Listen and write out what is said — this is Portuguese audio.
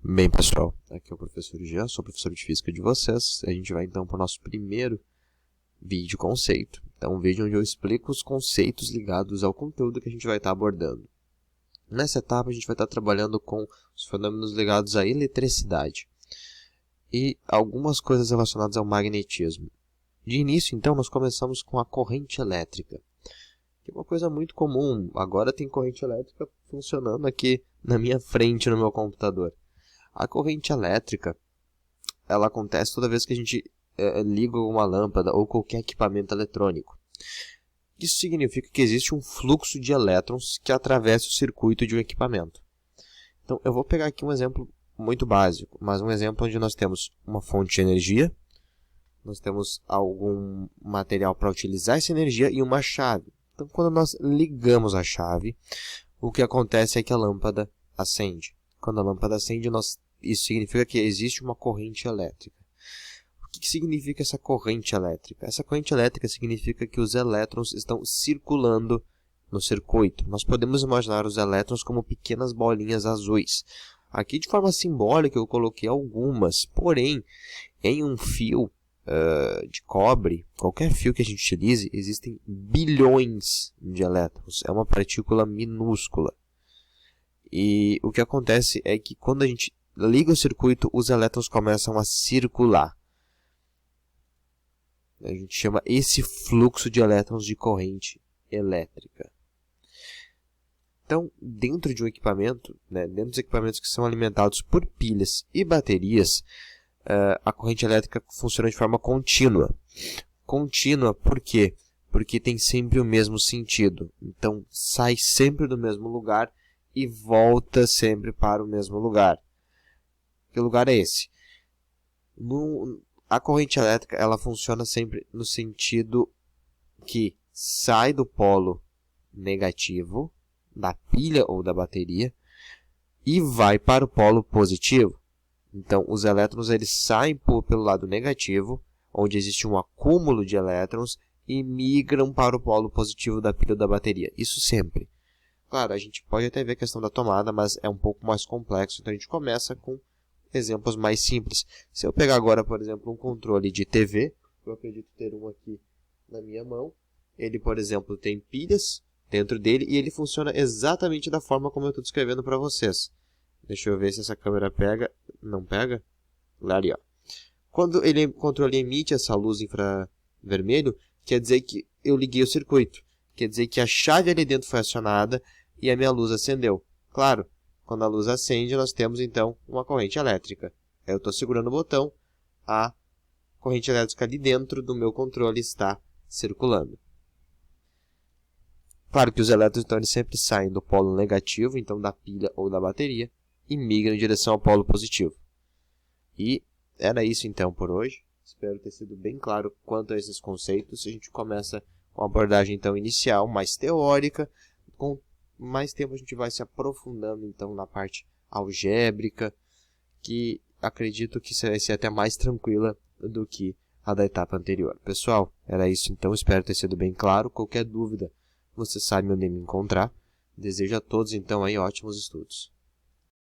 Bem, pessoal, aqui é o professor Jean, sou professor de física de vocês. A gente vai então para o nosso primeiro vídeo conceito. Então, um vídeo onde eu explico os conceitos ligados ao conteúdo que a gente vai estar abordando. Nessa etapa, a gente vai estar trabalhando com os fenômenos ligados à eletricidade e algumas coisas relacionadas ao magnetismo. De início, então, nós começamos com a corrente elétrica, que é uma coisa muito comum. Agora tem corrente elétrica funcionando aqui na minha frente no meu computador. A corrente elétrica, ela acontece toda vez que a gente liga uma lâmpada ou qualquer equipamento eletrônico. Isso significa que existe um fluxo de elétrons que atravessa o circuito de um equipamento. Então, eu vou pegar aqui um exemplo muito básico, mas um exemplo onde nós temos uma fonte de energia, nós temos algum material para utilizar essa energia e uma chave. Então, quando nós ligamos a chave, o que acontece é que a lâmpada acende. Quando a lâmpada acende, isso significa que existe uma corrente elétrica. O que significa essa corrente elétrica? Essa corrente elétrica significa que os elétrons estão circulando no circuito. Nós podemos imaginar os elétrons como pequenas bolinhas azuis. Aqui, de forma simbólica, eu coloquei algumas. Porém, em um fio de cobre, qualquer fio que a gente utilize, existem bilhões de elétrons. É uma partícula minúscula. E o que acontece é que quando a gente liga o circuito, os elétrons começam a circular. A gente chama esse fluxo de elétrons de corrente elétrica. Então, dentro de um equipamento, dentro dos equipamentos que são alimentados por pilhas e baterias, a corrente elétrica funciona de forma contínua. Contínua por quê? Porque tem sempre o mesmo sentido. Então, sai sempre do mesmo lugar e volta sempre para o mesmo lugar. Que lugar é esse? A corrente elétrica ela funciona sempre no sentido que sai do polo negativo, da pilha ou da bateria, e vai para o polo positivo. Então, os elétrons eles saem pelo lado negativo, onde existe um acúmulo de elétrons, e migram para o polo positivo da pilha ou da bateria. Isso sempre. Claro, a gente pode até ver a questão da tomada, mas é um pouco mais complexo, então a gente começa com exemplos mais simples. Se eu pegar agora, por exemplo, um controle de TV, eu acredito ter um aqui na minha mão, ele, por exemplo, tem pilhas dentro dele e ele funciona exatamente da forma como eu estou descrevendo para vocês. Deixa eu ver se essa câmera pega. Não pega? Ali, ó. Quando o controle emite essa luz infravermelho, quer dizer que eu liguei o circuito. Quer dizer que a chave ali dentro foi acionada e a minha luz acendeu. Claro, quando a luz acende, nós temos então uma corrente elétrica. Eu estou segurando o botão, a corrente elétrica ali dentro do meu controle está circulando. Claro que os elétrons então, eles sempre saem do polo negativo, então da pilha ou da bateria, e migram em direção ao polo positivo. E era isso então por hoje. Espero ter sido bem claro quanto a esses conceitos. A gente começa com uma abordagem então inicial, mais teórica. Com mais tempo a gente vai se aprofundando então na parte algébrica, que acredito que vai ser até mais tranquila do que a da etapa anterior. Pessoal, era isso então. Espero ter sido bem claro. Qualquer dúvida, você sabe onde me encontrar. Desejo a todos então aí ótimos estudos.